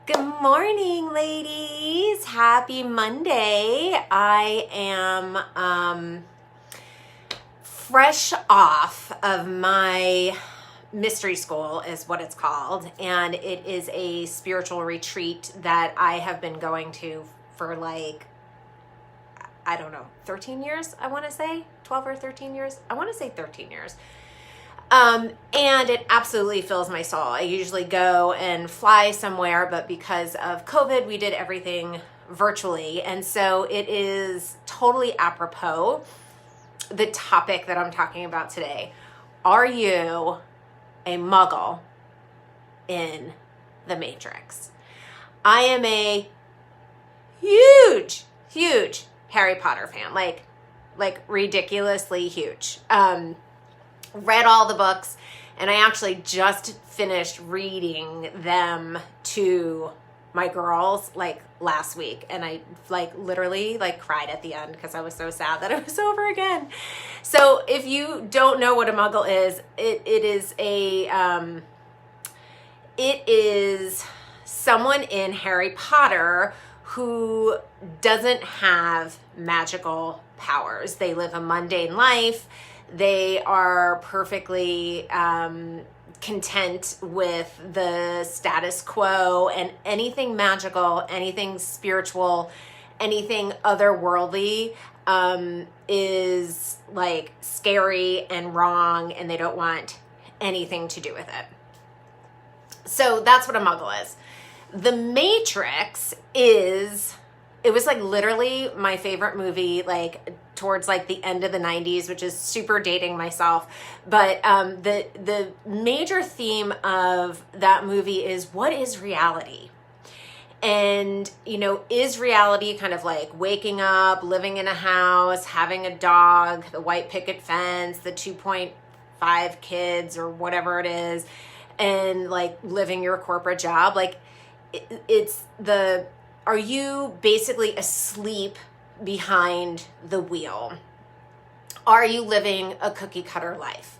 Good morning, ladies. Happy Monday. I am fresh off of my mystery school is what it's called, and it is a spiritual retreat that I have been going to for 13 years, I want to say 12 or 13 years. I want to say 13 years. And it absolutely fills my soul. I usually go and fly somewhere, but because of COVID, we did everything virtually. And so it is totally apropos the topic that I'm talking about today. Are you a Muggle in the Matrix? I am a huge Harry Potter fan, like ridiculously huge. Read all the books, and I actually just finished reading them to my girls last week, and I literally cried at the end because I was so sad that it was over again. So if you don't know what a Muggle is, it is someone in Harry Potter who doesn't have magical powers. They live a mundane life. They are perfectly content with the status quo, and anything magical, anything spiritual, anything otherworldly is scary and wrong, and they don't want anything to do with it. So that's what a Muggle is. The Matrix it was literally my favorite movie, towards the end of the 90s, which is super dating myself. But the major theme of that movie is, what is reality? And, is reality kind of waking up, living in a house, having a dog, the white picket fence, the 2.5 kids or whatever it is, and living your corporate job? Are you basically asleep behind the wheel? Are you living a cookie cutter life?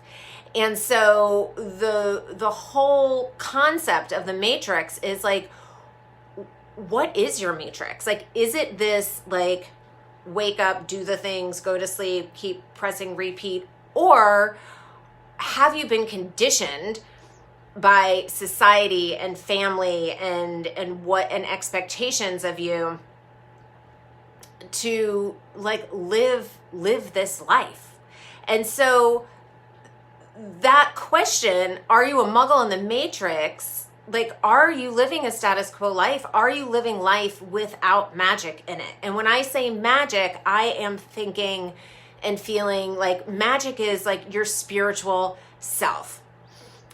And so the whole concept of the Matrix is what is your Matrix? Is it this wake up, do the things, go to sleep, keep pressing repeat? Or have you been conditioned by society and family and expectations of you to live this life? And so that question, are you a Muggle in the Matrix? Are you living a status quo life? Are you living life without magic in it? And when I say magic, I am thinking and feeling magic is your spiritual self.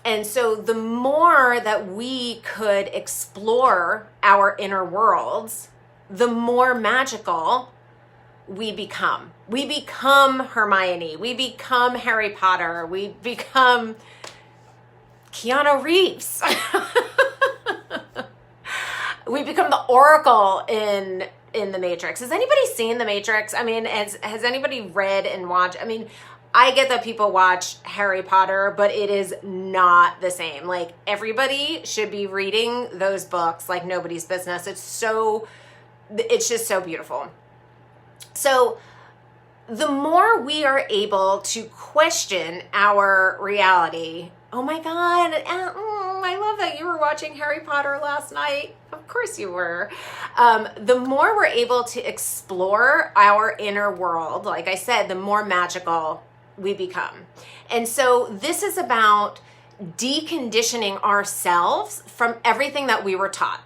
And so the more that we could explore our inner worlds, the more magical we become. We become Hermione. We become Harry Potter. We become Keanu Reeves. We become the Oracle in the Matrix. Has anybody seen the Matrix? I mean, has anybody read and watched? I mean, I get that people watch Harry Potter, but it is not the same. Everybody should be reading those books like nobody's business. It's just so beautiful. So the more we are able to question our reality, oh my God, I love that you were watching Harry Potter last night. Of course you were. The more we're able to explore our inner world, like I said, the more magical we become. And so this is about deconditioning ourselves from everything that we were taught.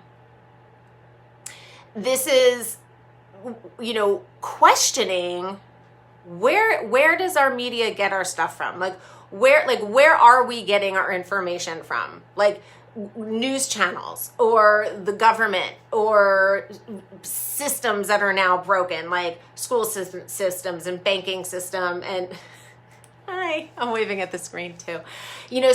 This is, questioning where does our media get our stuff from? Where are we getting our information from? News channels or the government or systems that are now broken, like school systems and banking system. And hi, I'm waving at the screen too.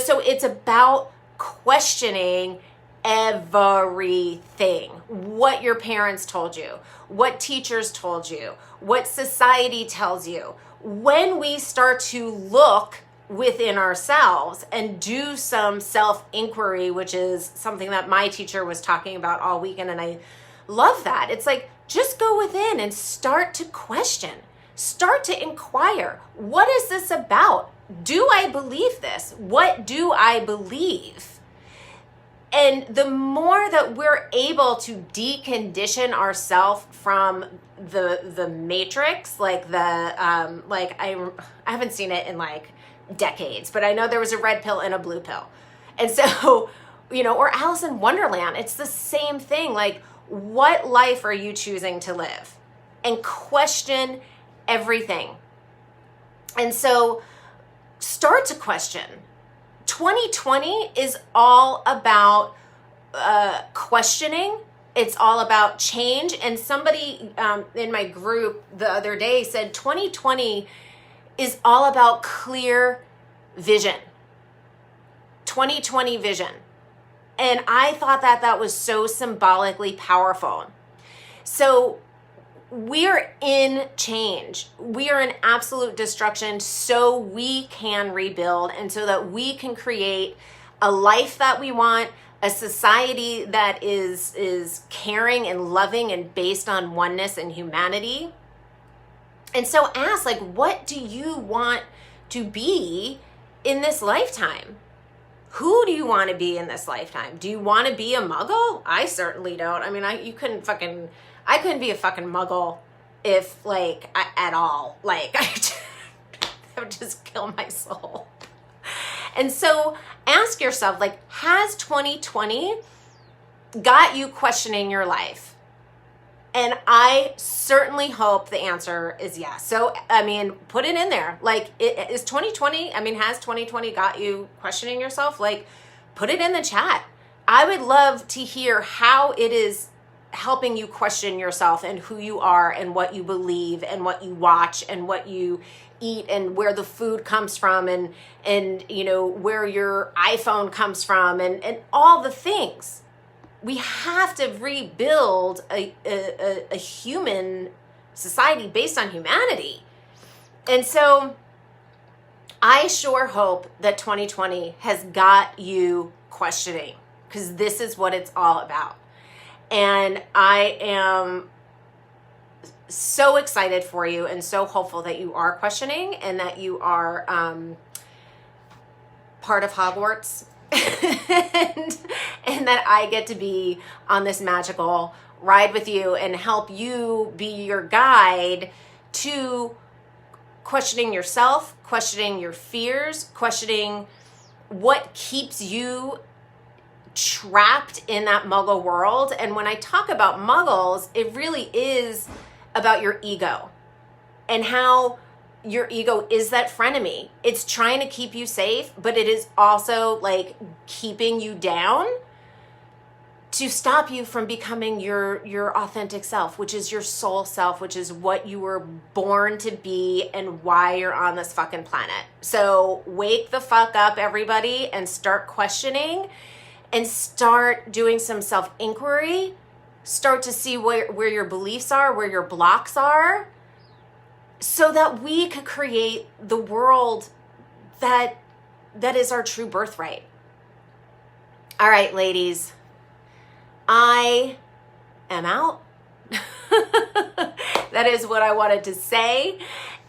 So it's about questioning everything. What your parents told you, what teachers told you, what society tells you. When we start to look within ourselves and do some self-inquiry, which is something that my teacher was talking about all weekend. And I love that. It's like, just go within and start to question, start to inquire. What is this about? Do I believe this? What do I believe? And the more that we're able to decondition ourselves from the matrix, like I haven't seen it in like decades, but I know there was a red pill and a blue pill. And so, or Alice in Wonderland, it's the same thing. Like, what life are you choosing to live? And question everything. And so start to question. 2020 is all about questioning. It's all about change. And somebody in my group the other day said 2020 is all about clear vision. 2020 vision. And I thought that was so symbolically powerful. So we're in change. We are in absolute destruction so we can rebuild and so that we can create a life that we want, a society that is caring and loving and based on oneness and humanity. And so ask, like, what do you want to be in this lifetime? Who do you want to be in this lifetime? Do you want to be a Muggle? I certainly don't. I mean, I couldn't be a fucking Muggle if, at all. I would just kill my soul. And so ask yourself, has 2020 got you questioning your life? And I certainly hope the answer is yes. So, put it in there. Is 2020, has 2020 got you questioning yourself? Put it in the chat. I would love to hear how it is helping you question yourself and who you are and what you believe and what you watch and what you eat and where the food comes from and where your iPhone comes from and all the things. We have to rebuild a human society based on humanity. And so I sure hope that 2020 has got you questioning, because this is what it's all about. And I am so excited for you and so hopeful that you are questioning and that you are part of Hogwarts and that I get to be on this magical ride with you and help you be your guide to questioning yourself, questioning your fears, questioning what keeps you trapped in that Muggle world. And when I talk about Muggles, it really is about your ego and how your ego is that frenemy. It's trying to keep you safe, but it is also keeping you down to stop you from becoming your authentic self, which is your soul self, which is what you were born to be and why you're on this fucking planet. So wake the fuck up, everybody, and start questioning and start doing some self-inquiry. Start to see where your beliefs are, where your blocks are, so that we could create the world that is our true birthright. All right, ladies, I am out. That is what I wanted to say.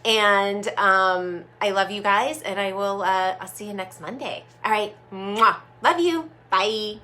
And I love you guys, and I'll see you next Monday. All right. Mwah. Love you. Bye.